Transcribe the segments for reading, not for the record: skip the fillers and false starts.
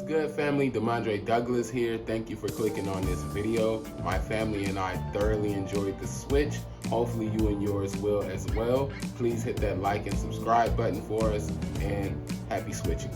What's good, family? Demondre Douglas here. Thank you for clicking on this video. My family and I thoroughly enjoyed the Switch. Hopefully you and yours will as well. Please hit that like and subscribe button for us, and happy switching.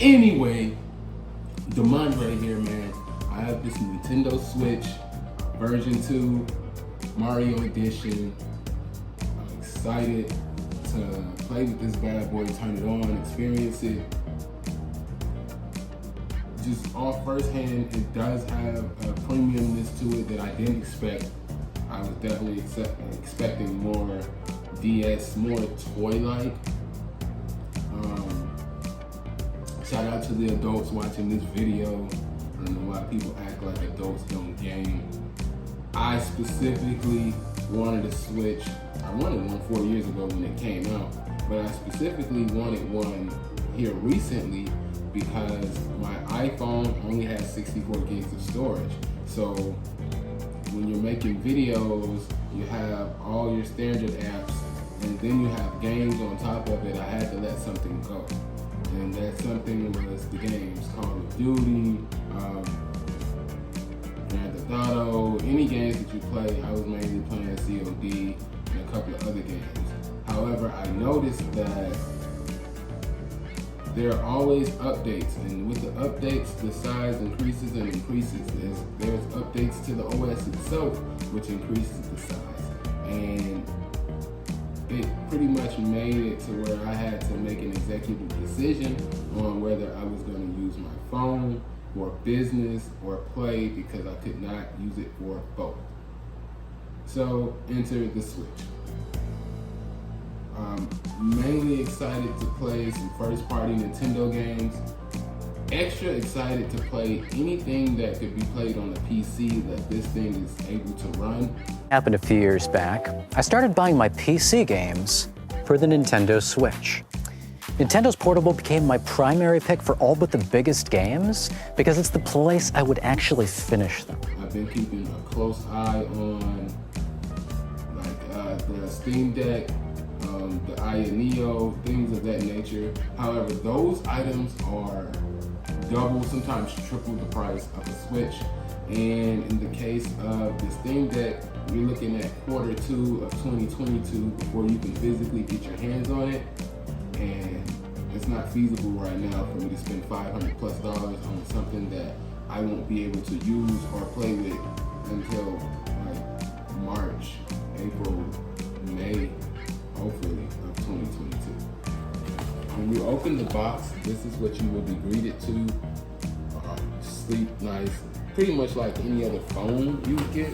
Anyway, Demondre here, man. I have this Nintendo Switch version 2 Mario Edition. I'm excited to play with this bad boy, turn it on, experience it. Just off first hand, it does have a premiumness to it that I didn't expect. I was definitely expecting more DS, more toy-like. Shout out to the adults watching this video. I don't know why people act like adults don't game. I specifically wanted a Switch. I wanted one 4 years ago when it came out, but I specifically wanted one here recently because my iPhone only has 64 gigs of storage. So when you're making videos, you have all your standard apps, and then you have games on top of it. I had to let something go. And that something was the games, Call of Duty, Grand Theft Auto, any games that you play. I was mainly playing COD and a couple of other games. However, I noticed that there are always updates, and with the updates, the size increases and increases. There's updates to the OS itself, which increases the size. And it pretty much made it to where I had to make an executive decision on whether I was going to use my phone for business or play, because I could not use it for both. So enter the Switch. I'm mainly excited to play some first-party Nintendo games. Extra excited to play anything that could be played on a PC that this thing is able to run. Happened a few years back. I started buying my PC games for the Nintendo Switch. Nintendo's Portable became my primary pick for all but the biggest games because it's the place I would actually finish them. I've been keeping a close eye on the Steam Deck, the Aya Neo, things of that nature. However, those items are double, sometimes triple the price of a Switch. And in the case of the Steam Deck, you're looking at Q2 of 2022 before you can physically get your hands on it. And it's not feasible right now for me to spend $500+ on something that I won't be able to use or play with until like March, April, May, hopefully, of 2022. When you open the box, this is what you will be greeted to. Sleep nice, pretty much like any other phone you would get.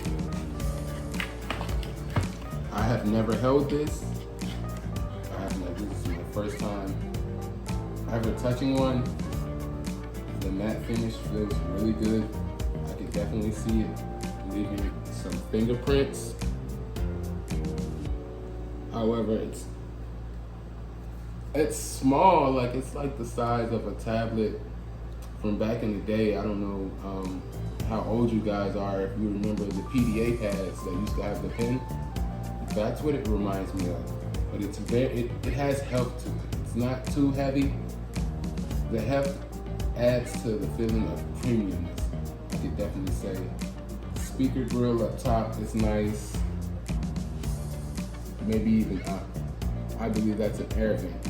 I have never held this. This is my first time ever touching one. The matte finish feels really good. I can definitely see it leaving some fingerprints. However, it's small, it's like the size of a tablet from back in the day. I don't know how old you guys are, if you remember the PDA pads that used to have the pen. That's what it reminds me of. But it has heft to it. It's not too heavy. The heft adds to the feeling of premiumness, I could definitely say. Speaker grill up top is nice. Maybe even up. I believe that's an air vent.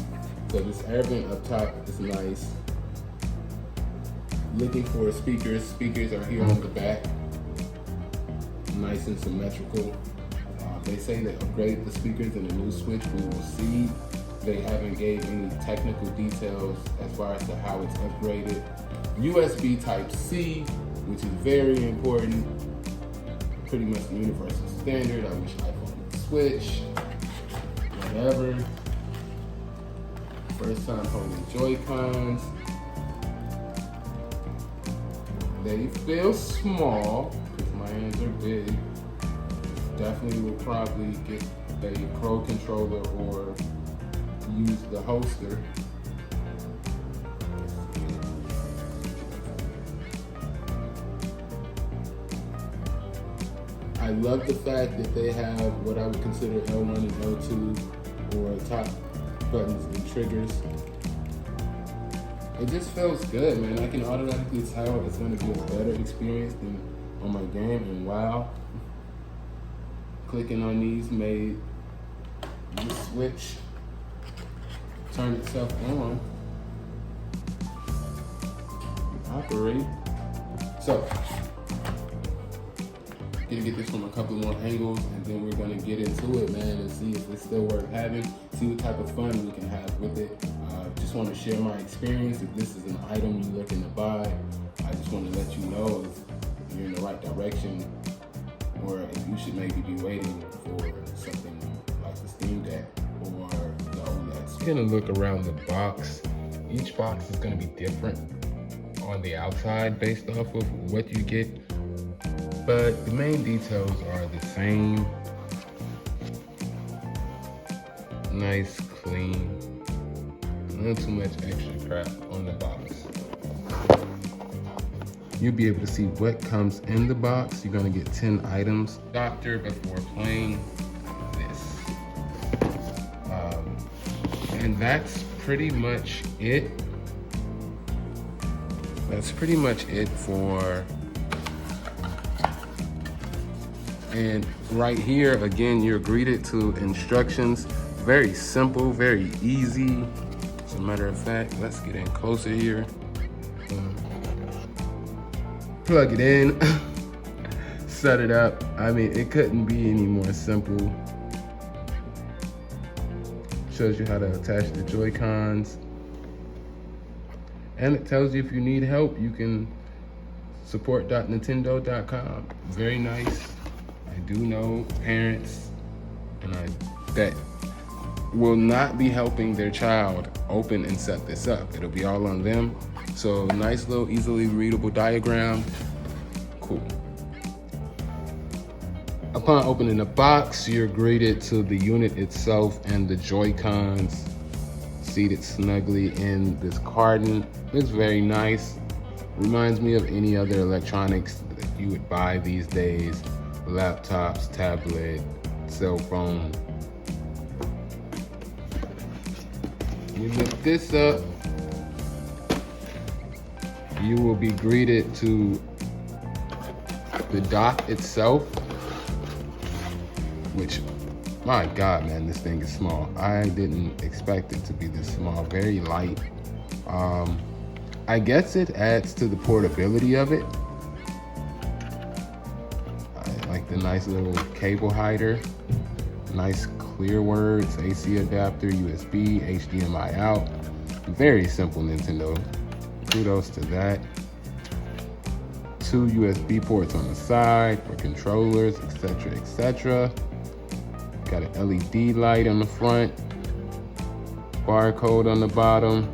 So this air vent up top is nice. Looking for speakers. Speakers are here on the back. Nice and symmetrical. They say they upgraded the speakers in the new Switch. We will see. They haven't gave any technical details as far as to how it's upgraded. USB Type-C, which is very important. Pretty much the universal standard. I wish iPhone would switch. Whatever. First time holding Joy-Cons. They feel small because my hands are big. Definitely will probably get a Pro controller or use the holster. I love the fact that they have what I would consider L1 and L2 or top buttons and triggers. It just feels good, man. I can automatically tell it's going to be a better experience than on my game, and wow. Clicking on these made the Switch turn itself on, operate. So, gonna get this from a couple more angles, and then we're gonna get into it, man, and see if it's still worth having, see what type of fun we can have with it. Just want to share my experience. If this is an item you're looking to buy, I just want to let you know if you're in the right direction, or if you should maybe be waiting for something like the Steam Deck or the OLED. We're gonna look around the box. Each box is gonna be different on the outside based off of what you get, but the main details are the same. Nice, clean, not too much extra crap on the box. You'll be able to see what comes in the box. You're gonna get 10 items. Doctor before playing this. And that's pretty much it. That's pretty much it for, and right here, again, you're greeted to instructions. Very simple, very easy. As a matter of fact, let's get in closer here. Plug it in, set it up. I mean, it couldn't be any more simple. Shows you how to attach the Joy-Cons. And it tells you if you need help, you can support.nintendo.com. Very nice. I do know parents that will not be helping their child open and set this up. It'll be all on them. So nice little easily readable diagram. Cool. Upon opening the box, you're greeted to the unit itself and the Joy-Cons seated snugly in this carton. Looks very nice. Reminds me of any other electronics that you would buy these days. Laptops, tablet, cell phone. You lift this up, you will be greeted to the dock itself, which, my God, man, this thing is small. I didn't expect it to be this small, very light. I guess it adds to the portability of it. I like the nice little cable hider, nice clear words, AC adapter, USB, HDMI out. Very simple Nintendo. Kudos to that. 2 USB ports on the side for controllers, etc., etc. Got an LED light on the front, barcode on the bottom,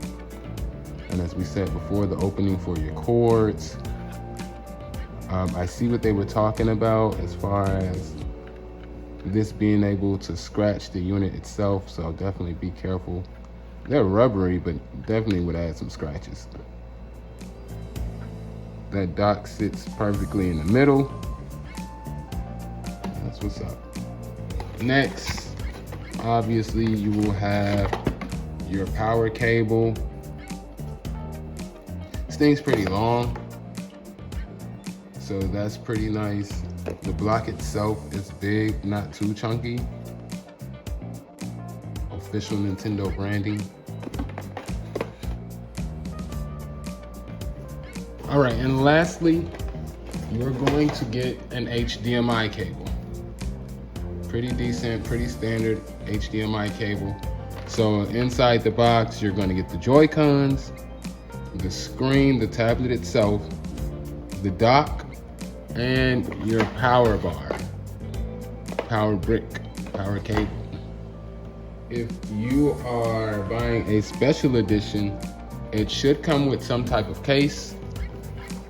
and as we said before, the opening for your cords. I see what they were talking about as far as this being able to scratch the unit itself, so definitely be careful. They're rubbery, but definitely would add some scratches. That dock sits perfectly in the middle. That's what's up. Next, obviously, you will have your power cable. This thing's pretty long, so that's pretty nice. The block itself is big, not too chunky. Official Nintendo branding. All right, and lastly, you're going to get an HDMI cable. Pretty decent, pretty standard HDMI cable. So inside the box, you're going to get the Joy-Cons, the screen, the tablet itself, the dock, and your power bar, power brick, power cable. If you are buying a special edition, it should come with some type of case.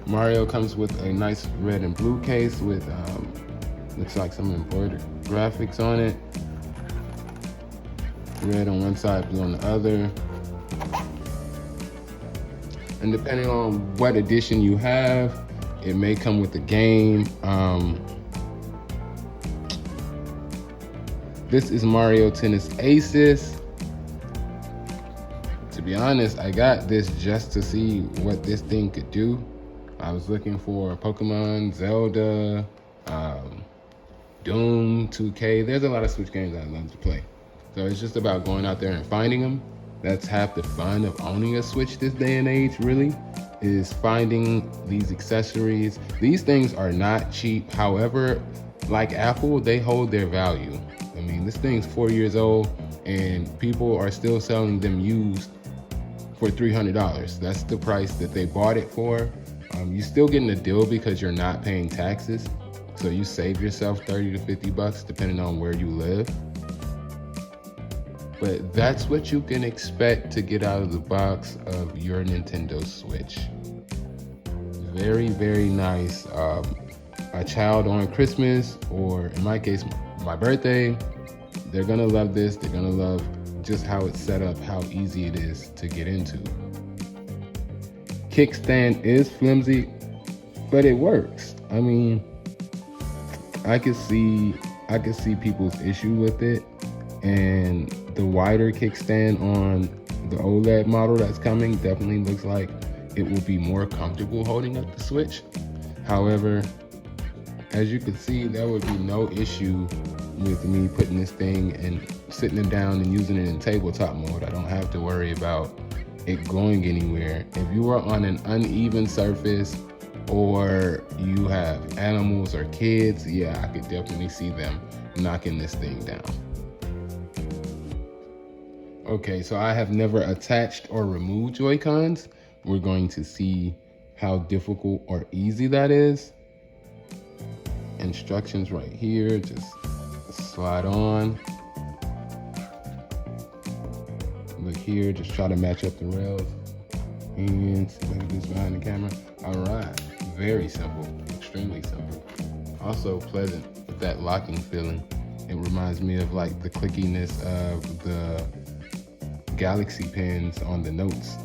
Mario comes with a nice red and blue case with Looks like some embroidered graphics on it. Red on one side, blue on the other. And depending on what edition you have, it may come with the game. This is Mario Tennis Aces. To be honest, I got this just to see what this thing could do. I was looking for Pokemon, Zelda, Doom, 2K. There's a lot of Switch games I love to play. So it's just about going out there and finding them. That's half the fun of owning a Switch this day and age, really, is finding these accessories. These things are not cheap. However, like Apple, they hold their value. I mean, this thing's 4 years old and people are still selling them used for $300. That's the price that they bought it for. You're still getting a deal because you're not paying taxes. So you save yourself 30 to 50 bucks depending on where you live. But that's what you can expect to get out of the box of your Nintendo Switch. Very, very nice. A child on Christmas, or in my case, my birthday, they're gonna love this. They're gonna love just how it's set up, how easy it is to get into. Kickstand is flimsy, but it works. I mean, I could see people's issue with it, and the wider kickstand on the OLED model that's coming definitely looks like it will be more comfortable holding up the Switch. However, as you can see, there would be no issue with me putting this thing and sitting it down and using it in tabletop mode. I don't have to worry about it going anywhere. If you are on an uneven surface or you have animals or kids, yeah, I could definitely see them knocking this thing down. Okay, so I have never attached or removed Joy-Cons. We're going to see how difficult or easy that is. Instructions right here, just slide on. Look here, just try to match up the rails. And see if I can do this behind the camera. All right, very simple, extremely simple. Also pleasant with that locking feeling. It reminds me of like the clickiness of the Galaxy pens on the Notes.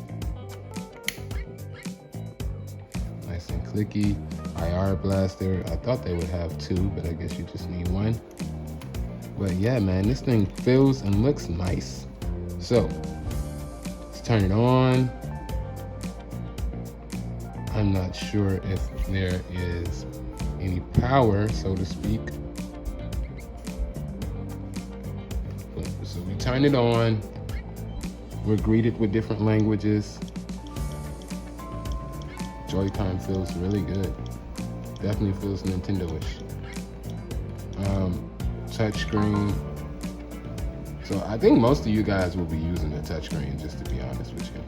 Nice and clicky. IR blaster. I thought they would have two, but I guess you just need one. But yeah, man, this thing feels and looks nice. So let's turn it on. I'm not sure if there is any power, so to speak. So we turn it on. We're greeted with different languages. Joy-Con feels really good. Definitely feels Nintendo-ish. Touchscreen. So I think most of you guys will be using the touchscreen, just to be honest with you.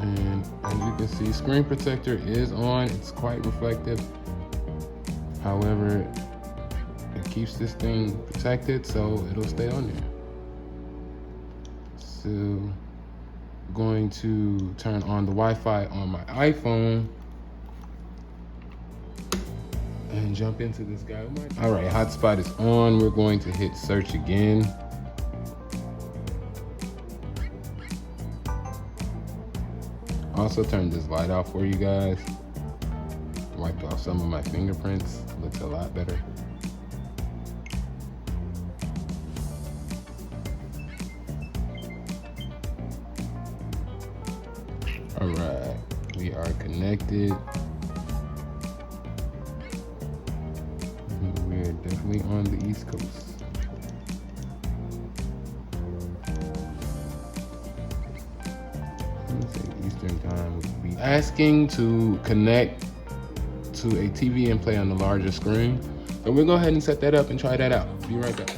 And as you can see, screen protector is on. It's quite reflective. However, it keeps this thing protected, so it'll stay on there. So, going to turn on the Wi-Fi on my iPhone and jump into this guy. All right, hotspot is on. We're going to hit search again. Also turned this light off for you guys. Wiped off some of my fingerprints. Looks a lot better. All right, we are connected. We're definitely on the East Coast. Eastern time would be asking to connect to a TV and play on the larger screen. So we'll go ahead and set that up and try that out. Be right back.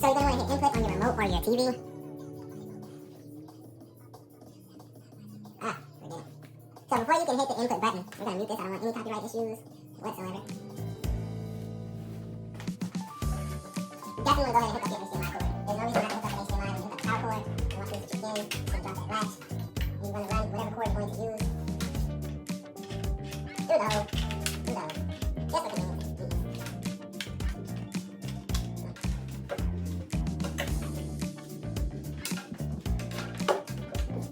So you're going to want to hit input on your remote or your TV. We're good. So before you can hit the input button, we're going to mute this. I don't want any copyright issues whatsoever. Definitely want to go ahead and hook up your HDMI cord. There's no reason not to hook up an HDMI when you hook up the power cord. And once you switch it in, it's going to drop that latch. And you're going to run whatever cord you're going to use. Through the hole. Just for convenience. The next trick will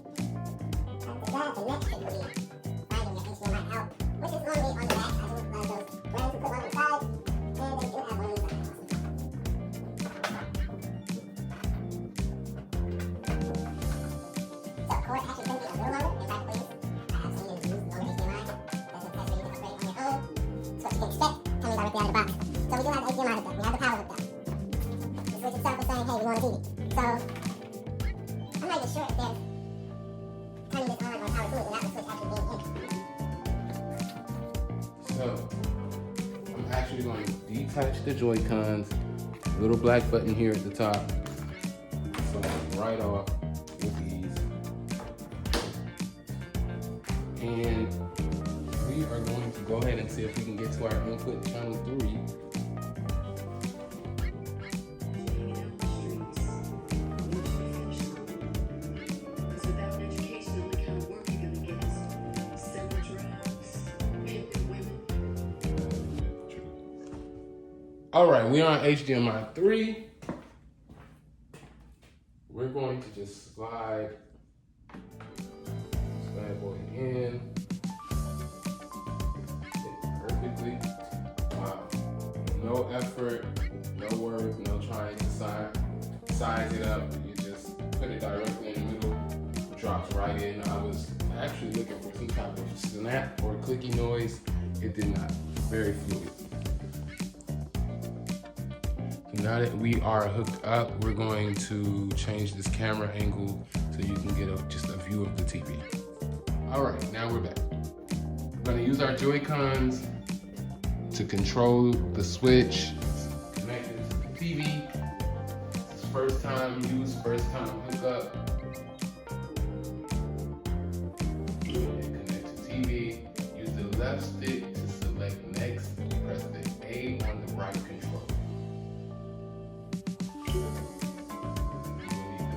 be finding your HDMI out, which is normally on the back. I think one of those brands who put one on the side, and they do have one on the side. So cord actually going to be a little longer in practical use. I have seen it use longer HDMI. That's a test where you can upgrade on your own. So what you can expect coming directly out of the box. So we do have the HDMI hooked up. We have the power hooked up. The switch itself is saying, hey, we want a TV. So I'm not even sure if there's turning this on or power to it without the switch actually being in. So, I'm actually going to detach the Joy-Cons. Little black button here at the top. So right off with ease. And we are going to go ahead and see if we can get to our input channel 3. All right, we're on HDMI 3. We're going to just slide this bad boy in. Fit perfectly. Wow. No effort, no work, no trying to size it up. You just put it directly in the middle, drops right in. I was actually looking for some type of snap or clicky noise. It did not. Very fluid. Now that we are hooked up, we're going to change this camera angle so you can get just a view of the TV. All right, now we're back. We're gonna use our Joy-Cons to control the switch. It's connected to the TV. It's first time use, first time hook up. And connect to TV. Use the left stick to select next. Press the A on the right control.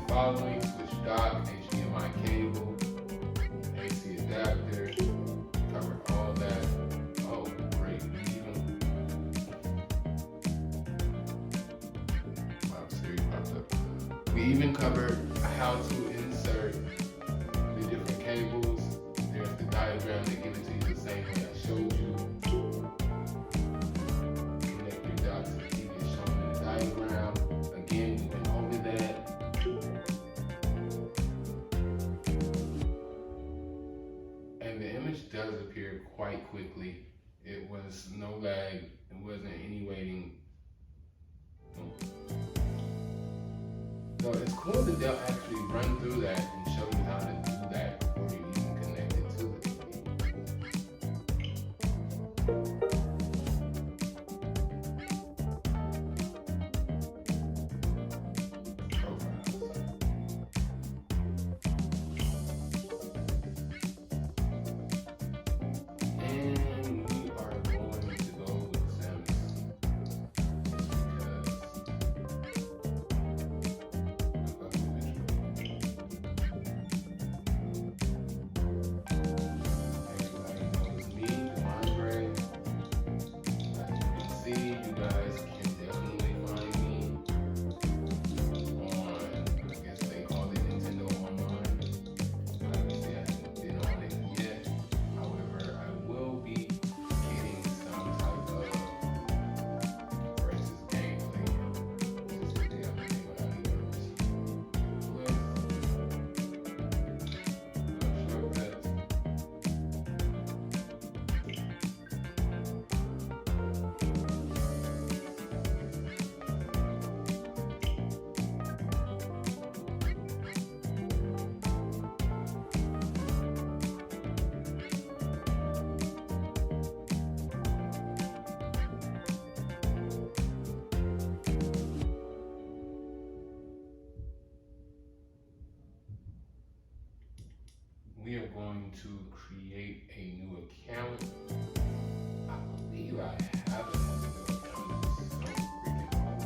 Following, switch dock, HDMI cable, AC adapter, covered all that. Oh, great. Wow, Siri popped up. We even covered how to insert the different cables. There's the diagram they give it to you the same way I showed you. Connect your dock to the TV as shown in the diagram. Again, we went over that. Does appear quite quickly. It was no lag. It wasn't any waiting. So it's cool that they'll actually run through that and show you how to do that before you even connect it to the TV. we are going to create a new account. I believe I have a new account. It's so freaking old.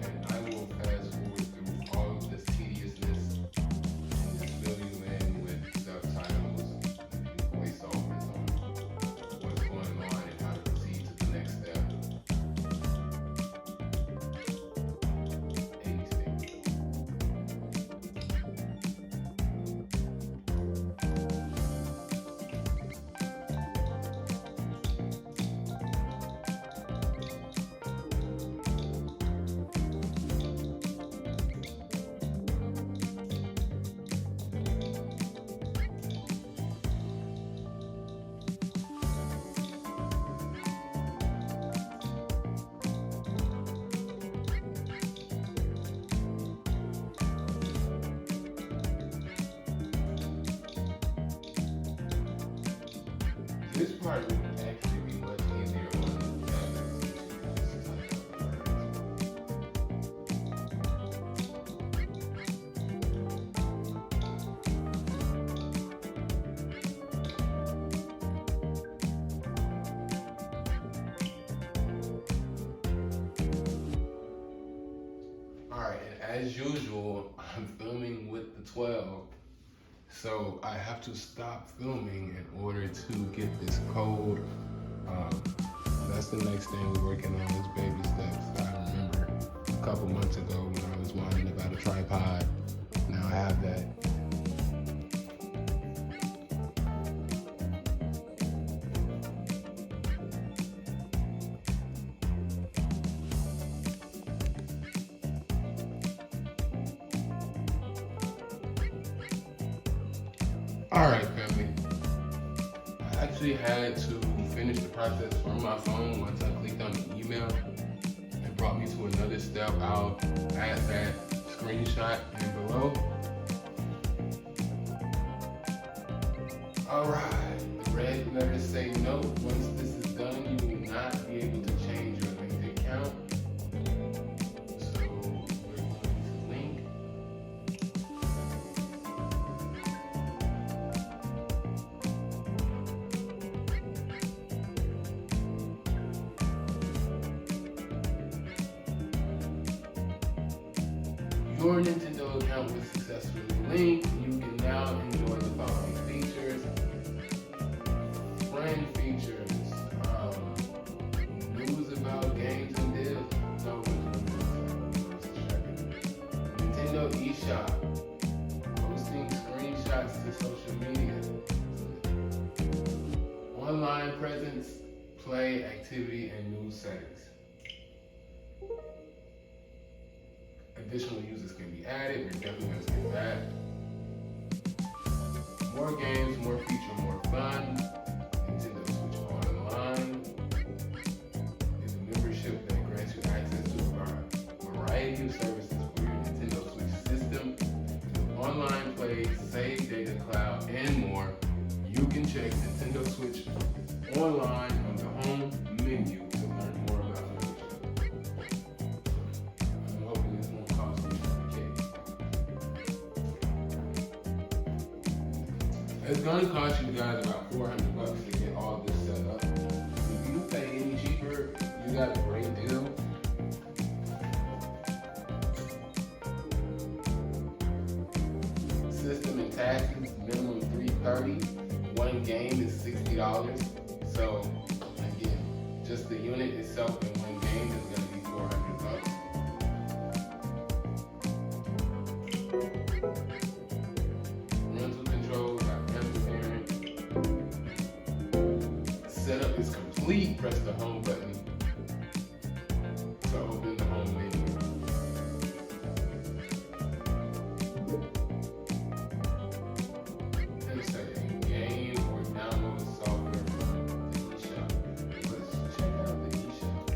And I will fast forward through all of this tediousness and just fill you in with subtitles and voiceovers on what's going on and how to proceed to the next step. This part would actually be much easier on the tablets. Alright, and as usual, I'm filming with the 12. So I have to stop filming in order to get this code. That's the next thing we're working on is baby steps. I remember a couple months ago when I was whining about a tripod. Now I have that. All right, family. I actually had to finish the process from my phone once I clicked on the email. It brought me to another step. I'll add that screenshot in below. All right, the red letters say no. Once this is done, you will not be able to change your linked account. So we're going to link. Your Nintendo account was successfully linked. You can now enjoy the following features. Friend features. News about games and deals. No, Nintendo eShop. Posting screenshots to social media. Online presence, play, activity, and news settings. Additional users can be added. We're definitely going to skip that. More games, more feature, more fun. Nintendo Switch Online is a membership that grants you access to a variety of services for your Nintendo Switch system. With online play, save data cloud, and more, you can check Nintendo Switch Online on the home menu to learn more about it. I'm hoping this won't cost me a cake. It's gonna cost you guys about $400 to get all this set up. If you pay any cheaper, you got a great deal. System and taxes, minimum $330. One game is $60. So again, just the unit itself in one game is gonna be $400. Rental control, got rental parent. Setup is complete. Press the home button to open the home menu. Insert a game or download software from the eShop. Let's check out the eShop.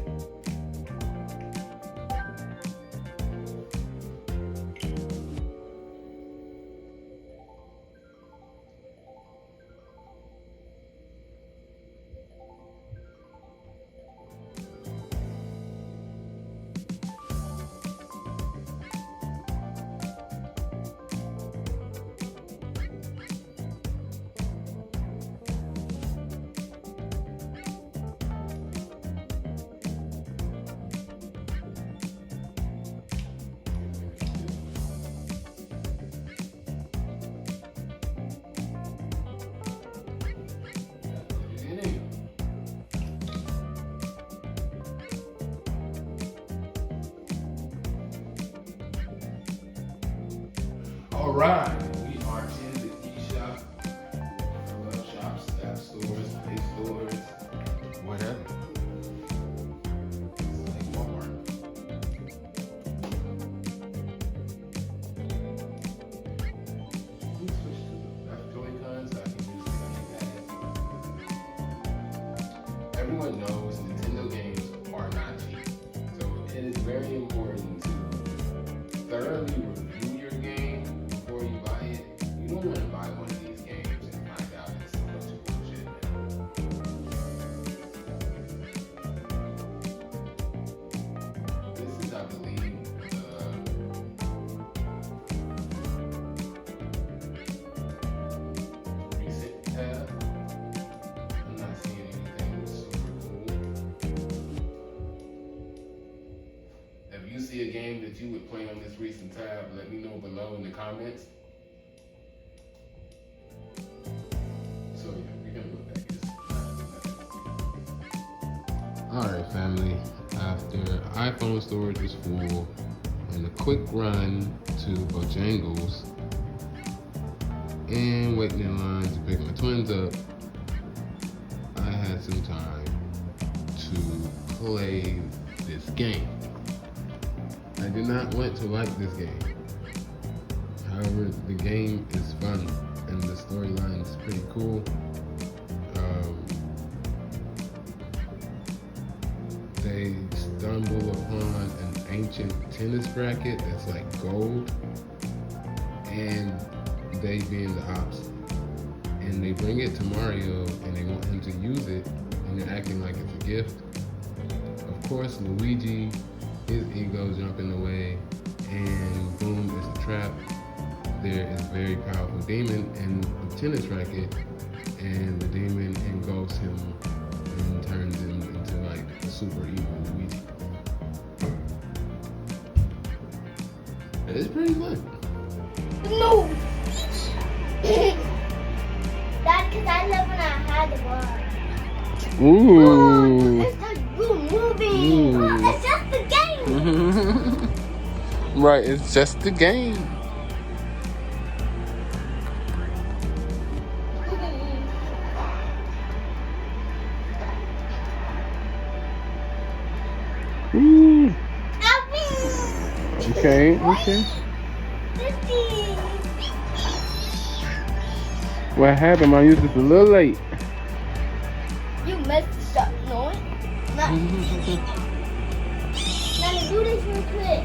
Alright, we are in the eShop. Love shops, app stores, play stores, whatever. It's like Walmart. We switched to the left Joy-Con so I can use the keypad. Everyone knows Nintendo games are not cheap. So it is very important to thoroughly review your game before you buy it. You don't want to buy one of these games and find out it's so much bullshit. This is, I believe, the recent tab. I'm not seeing anything super cool. If you see a game that you would play on this recent tab, let me know below in the comments. So yeah, we're gonna look at this. Alright family, after iPhone storage was full and a quick run to Bojangles and waiting in line to pick my twins up, I had some time to play this game. I did not want to like this game. However, the game is fun and the storyline is pretty cool. They stumble upon an ancient tennis racket that's like gold, and they being the ops, and they bring it to Mario and they want him to use it, and they're acting like it's a gift. Of course, Luigi, his ego jump in the way, and boom, it's a trap. There is a very powerful demon in the tennis racket, and the demon engulfs him and turns him into like a super evil Luigi. It's pretty fun. No! That's because I love when I had the bar. Ooh. It's like you moving. Ooh. It's just the game. Right, it's just the game. Ooh. Okay. What happened? I used this a little late. You messed up, no? Now do this real quick.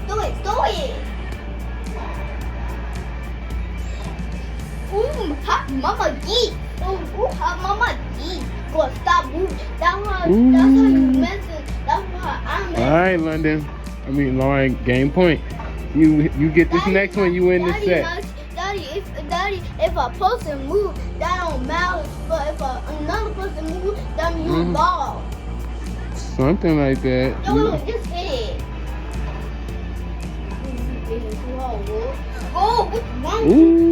Do it. Ooh, hot mama geek. Ooh, hot mama geek. Go stop moving. That's how you messing. That's why I'm All right, London. Lauren, game point. You get this next one, you win this set. Daddy, if a person moves, that don't matter. But if another person moves, that means you ball. Something like that. No, just hit it. Oh, what's wrong? Ooh.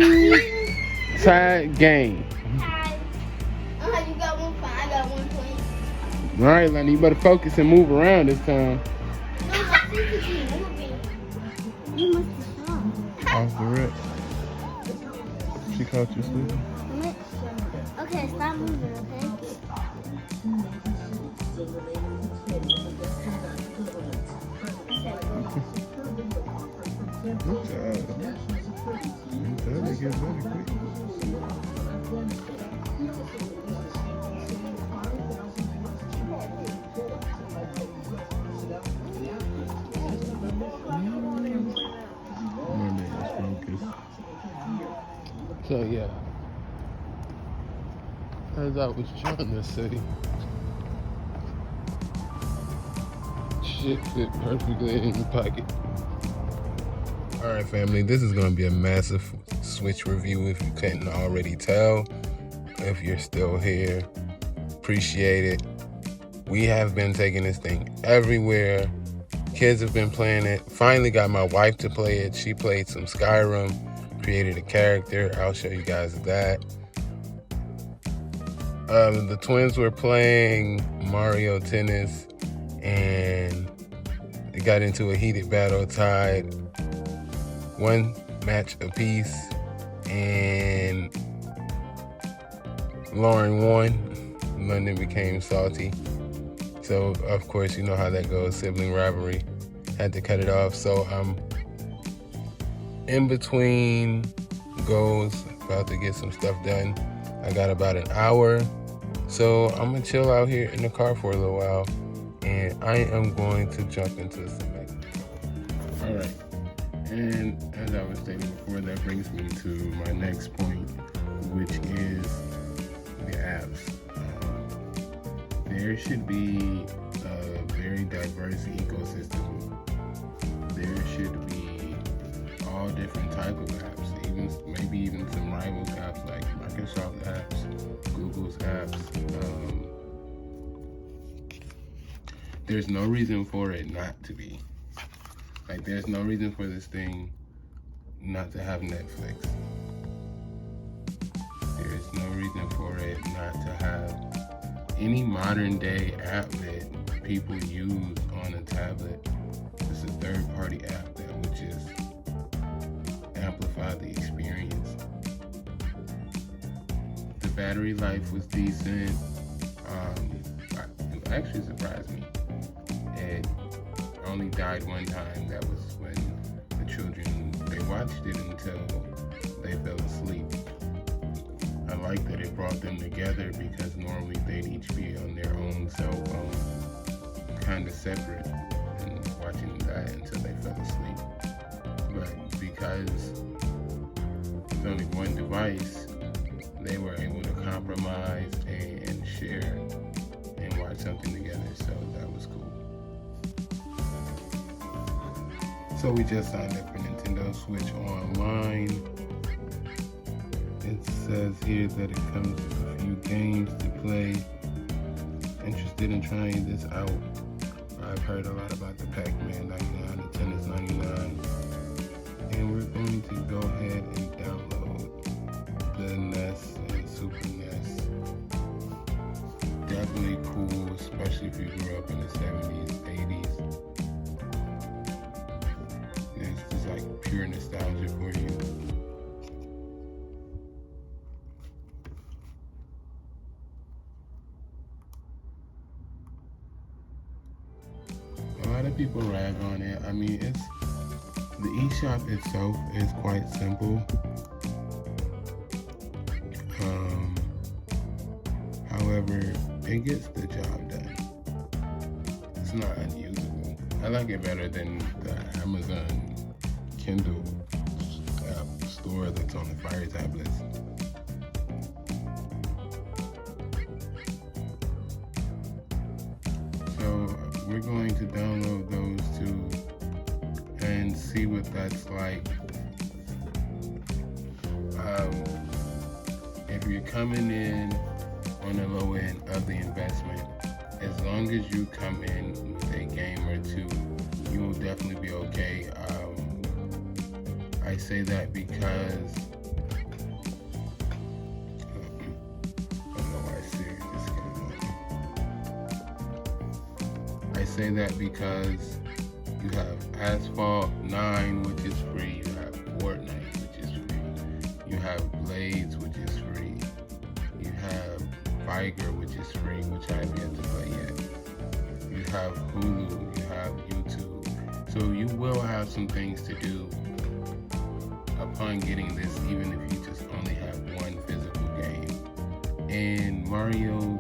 Tied game. You got 1 point, I got 1 point. All right, London, you better focus and move around this time. No, my sister keep moving. You must have Off the rip. She caught you sleeping. Okay, stop moving, okay? Good job. That gets very quick. So yeah, as I was trying to say, shit fit perfectly in the pocket. All right, family, this is going to be a massive Switch review if you couldn't already tell. If you're still here, appreciate it. We have been taking this thing everywhere. Kids have been playing it. Finally got my wife to play it. She played some Skyrim, created a character. I'll show you guys that. The twins were playing Mario Tennis, and they got into a heated battle, tied. One match apiece, and Lauren won. London became salty. So, of course, you know how that goes, sibling rivalry. Had to cut it off. So, I'm in between goals, about to get some stuff done. I got about an hour. So, I'm going to chill out here in the car for a little while. And I am going to jump into some Mexico. All right. And as I was stating before, that brings me to my next point, which is the apps. There should be a very diverse ecosystem. There should be all different type of apps, maybe even some rival apps like Microsoft apps, Google's apps. There's no reason for it not to be. Like, there's no reason for this thing not to have Netflix. There's no reason for it not to have any modern day app that people use on a tablet. It's a third-party app that would just amplify the experience. The battery life was decent. It actually surprised me. It only died one time. That was when the children, they watched it until they fell asleep. I like that it brought them together because normally they'd each be on their own cell phone, kind of separate, and watching that until they fell asleep. But because it's only one device, they were able to compromise and share and watch something together, so that was cool. So we just signed up for Nintendo Switch Online. It says here that it comes with a few games to play. Interested in trying this out. I've heard a lot about the Pac-Man 99, the Tennis 99. And we're going to go ahead and download the NES and Super NES. Definitely cool, especially if you grew up in the 70s, 80s. It's just like pure nostalgia for you. A lot of people rag on it. I mean, the eShop itself is quite simple. However, it gets the job done. It's not unusable. I like it better than the Amazon Kindle app store that's on the Fire tablets. So we're going to download those two and see what that's like. If you're coming in on the low end of the investment, as long as you come in with a game or two, you will definitely be okay. I say that because I don't know why I say that because you have Asphalt 9, which is free. You have Fortnite, which is free. You have Blades, which is free. You have Viger, which is free, which I have yet to play yet. You have Hulu, you have YouTube. So you will have some things to do upon getting this, even if you just only have one physical game. And Mario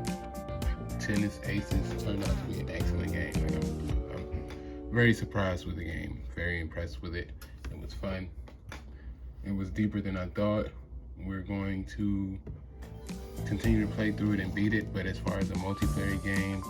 Tennis Aces turned out to be an excellent game. I'm very surprised with the game, very impressed with it. It was fun. It was deeper than I thought. We're going to continue to play through it and beat it, but as far as a multiplayer game,